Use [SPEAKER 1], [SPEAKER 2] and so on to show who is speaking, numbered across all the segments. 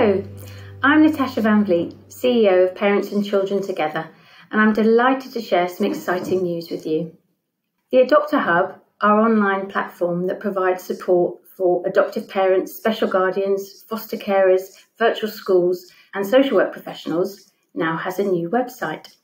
[SPEAKER 1] Hello, I'm Natasha Van Vliet, CEO of Parents and Children Together, and I'm delighted to share some exciting news with you. The Adopter Hub, our online platform that provides support for adoptive parents, special guardians, foster carers, virtual schools, and social work professionals, now has a new website.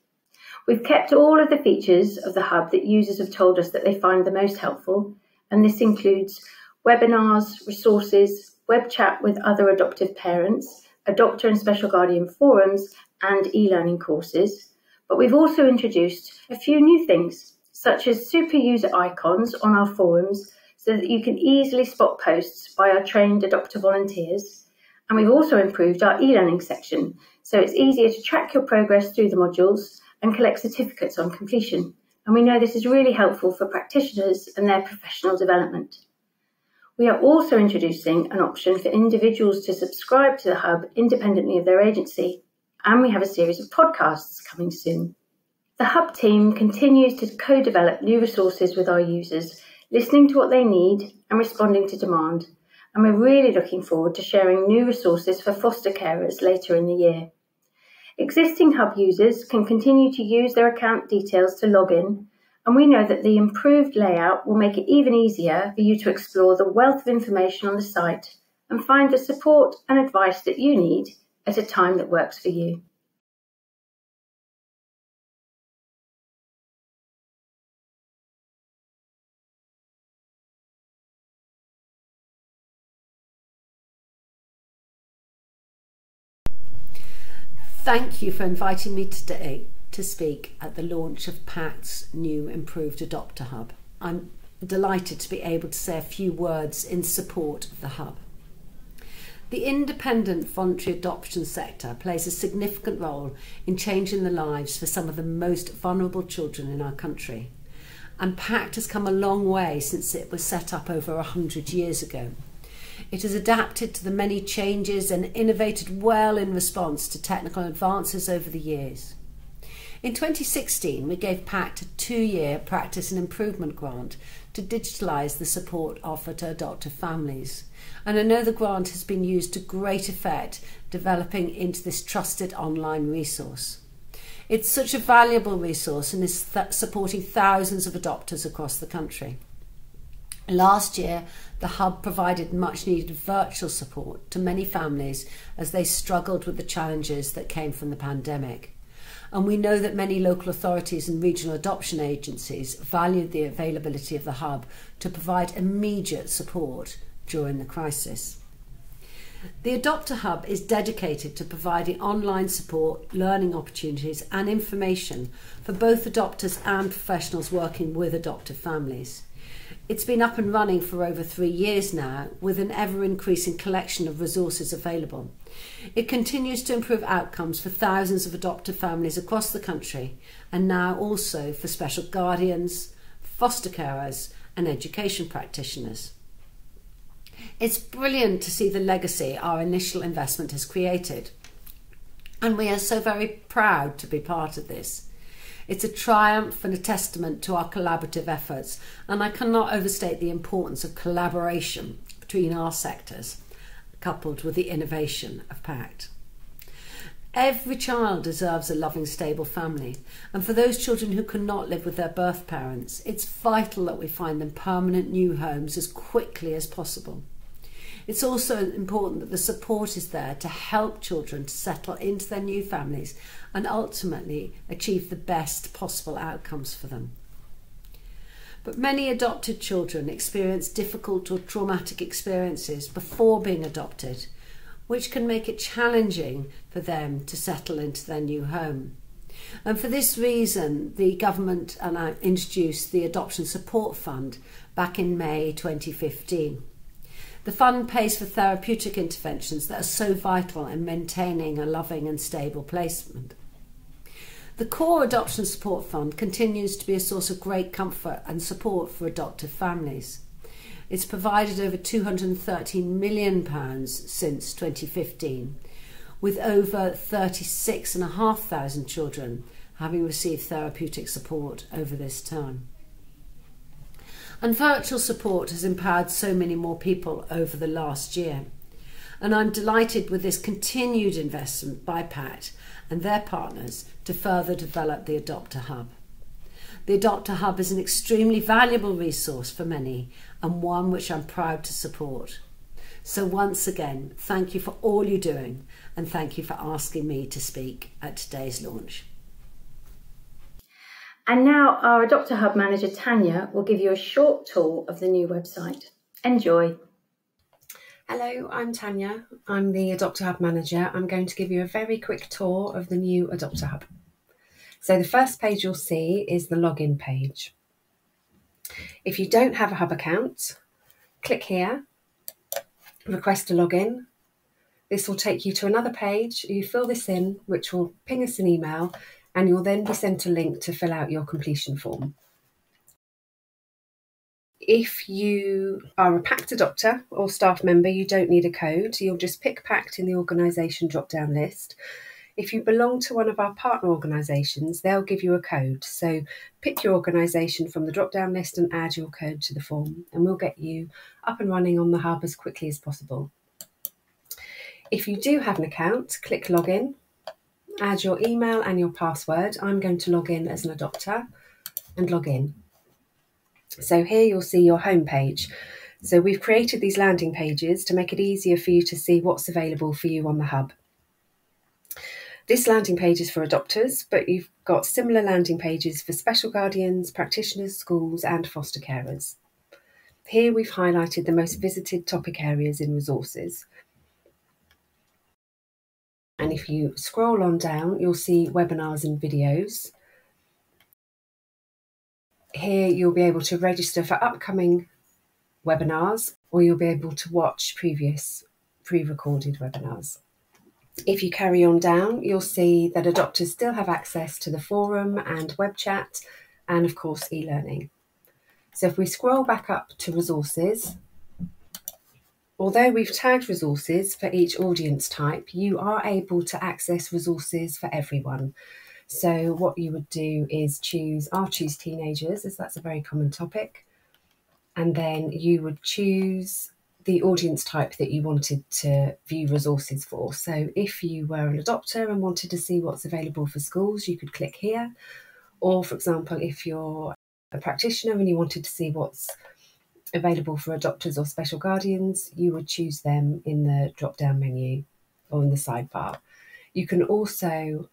[SPEAKER 1] We've kept all of the features of the Hub that users have told us that they find the most helpful, and this includes webinars, resources, web chat with other adoptive parents, adopter and special guardian forums, and e-learning courses. But we've also introduced a few new things, such as super user icons on our forums so that you can easily spot posts by our trained adopter volunteers. And we've also improved our e-learning section, so it's easier to track your progress through the modules and collect certificates on completion. And we know this is really helpful for practitioners and their professional development. We are also introducing an option for individuals to subscribe to the Hub independently of their agency, and we have a series of podcasts coming soon. The Hub team continues to co-develop new resources with our users, listening to what they need and responding to demand, and we're really looking forward to sharing new resources for foster carers later in the year. Existing Hub users can continue to use their account details to log in, and we know that the improved layout will make it even easier for you to explore the wealth of information on the site and find the support and advice that you need at a time that works for you.
[SPEAKER 2] Thank you for inviting me today to speak at the launch of PACT's new improved Adopter Hub. I'm delighted to be able to say a few words in support of the Hub. The independent voluntary adoption sector plays a significant role in changing the lives for some of the most vulnerable children in our country. And PACT has come a long way since it was set up over 100 years ago. It has adapted to the many changes and innovated well in response to technical advances over the years. In 2016, we gave PACT a 2-year practice and improvement grant to digitalise the support offered to adoptive families. And I know the grant has been used to great effect, developing into this trusted online resource. It's such a valuable resource and is supporting thousands of adopters across the country. Last year, the Hub provided much needed virtual support to many families as they struggled with the challenges that came from the pandemic. And we know that many local authorities and regional adoption agencies valued the availability of the Hub to provide immediate support during the crisis. The Adopter Hub is dedicated to providing online support, learning opportunities and information for both adopters and professionals working with adoptive families. It's been up and running for over 3 years now, with an ever-increasing collection of resources available. It continues to improve outcomes for thousands of adoptive families across the country, and now also for special guardians, foster carers and education practitioners. It's brilliant to see the legacy our initial investment has created, and we are so very proud to be part of this. It's a triumph and a testament to our collaborative efforts, and I cannot overstate the importance of collaboration between our sectors, coupled with the innovation of PACT. Every child deserves a loving, stable family, and for those children who cannot live with their birth parents, it's vital that we find them permanent new homes as quickly as possible. It's also important that the support is there to help children to settle into their new families and ultimately achieve the best possible outcomes for them. But many adopted children experience difficult or traumatic experiences before being adopted, which can make it challenging for them to settle into their new home. And for this reason, the government introduced the Adoption Support Fund back in May 2015. The fund pays for therapeutic interventions that are so vital in maintaining a loving and stable placement. The core Adoption Support Fund continues to be a source of great comfort and support for adoptive families. It's provided over £213 million since 2015, with over 36,500 children having received therapeutic support over this time. And virtual support has empowered so many more people over the last year. And I'm delighted with this continued investment by PACT and their partners to further develop the Adopter Hub. The Adopter Hub is an extremely valuable resource for many and one which I'm proud to support. So once again, thank you for all you're doing and thank you for asking me to speak at today's launch.
[SPEAKER 1] And now our Adopter Hub manager, Tanya, will give you a short tour of the new website. Enjoy.
[SPEAKER 3] Hello, I'm Tanya. I'm the Adopter Hub manager. I'm going to give you a very quick tour of the new Adopter Hub. So the first page you'll see is the login page. If you don't have a Hub account, click here, request a login. This will take you to another page. You fill this in, which will ping us an email, and you'll then be sent a link to fill out your completion form. If you are a PACT adopter or staff member, you don't need a code. You'll just pick PACT in the organisation drop-down list. If you belong to one of our partner organisations, they'll give you a code. So pick your organisation from the drop-down list and add your code to the form, and we'll get you up and running on the Hub as quickly as possible. If you do have an account, click Login, add your email and your password. I'm going to log in as an adopter and log in. So here you'll see your home page. So we've created these landing pages to make it easier for you to see what's available for you on the Hub. This landing page is for adopters, but you've got similar landing pages for special guardians, practitioners, schools and foster carers. Here we've highlighted the most visited topic areas in resources. And if you scroll on down, you'll see webinars and videos. Here you'll be able to register for upcoming webinars, or you'll be able to watch previous pre-recorded webinars. If you carry on down, you'll see that adopters still have access to the forum and web chat, and of course eLearning. So if we scroll back up to resources, although we've tagged resources for each audience type, you are able to access resources for everyone. So what you would do is I'll choose teenagers, as that's a very common topic. And then you would choose the audience type that you wanted to view resources for. So if you were an adopter and wanted to see what's available for schools, you could click here. Or for example, if you're a practitioner and you wanted to see what's available for adopters or special guardians, you would choose them in the drop-down menu or in the sidebar. You can also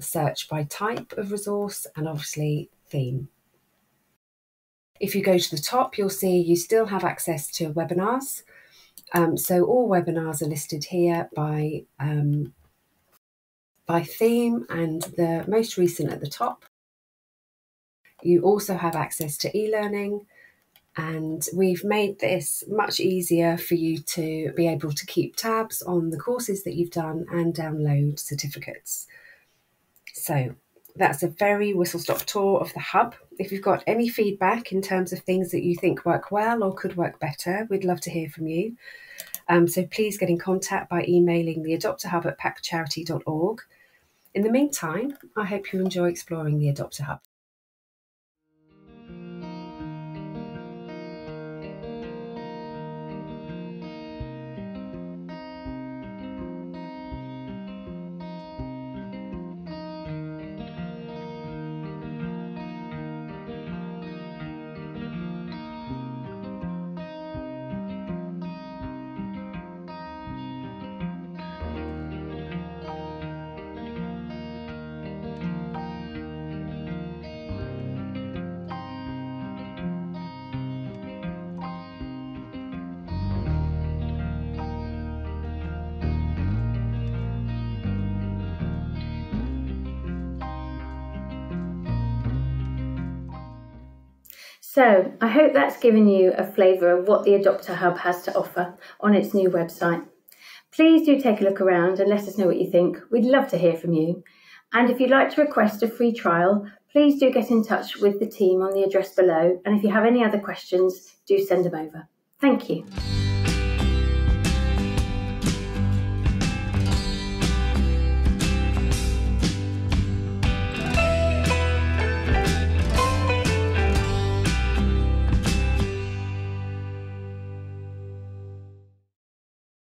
[SPEAKER 3] search by type of resource and obviously theme. If you go to the top, you'll see you still have access to webinars. So all webinars are listed here by theme and the most recent at the top. You also have access to eLearning, and we've made this much easier for you to be able to keep tabs on the courses that you've done and download certificates. So that's a very whistle-stop tour of the Hub. If you've got any feedback in terms of things that you think work well or could work better, we'd love to hear from you. So please get in contact by emailing the adopterhub@pactcharity.org. In the meantime, I hope you enjoy exploring the Adopter Hub.
[SPEAKER 1] So I hope that's given you a flavour of what the Adopter Hub has to offer on its new website. Please do take a look around and let us know what you think. We'd love to hear from you. And if you'd like to request a free trial, please do get in touch with the team on the address below. And if you have any other questions, do send them over. Thank you.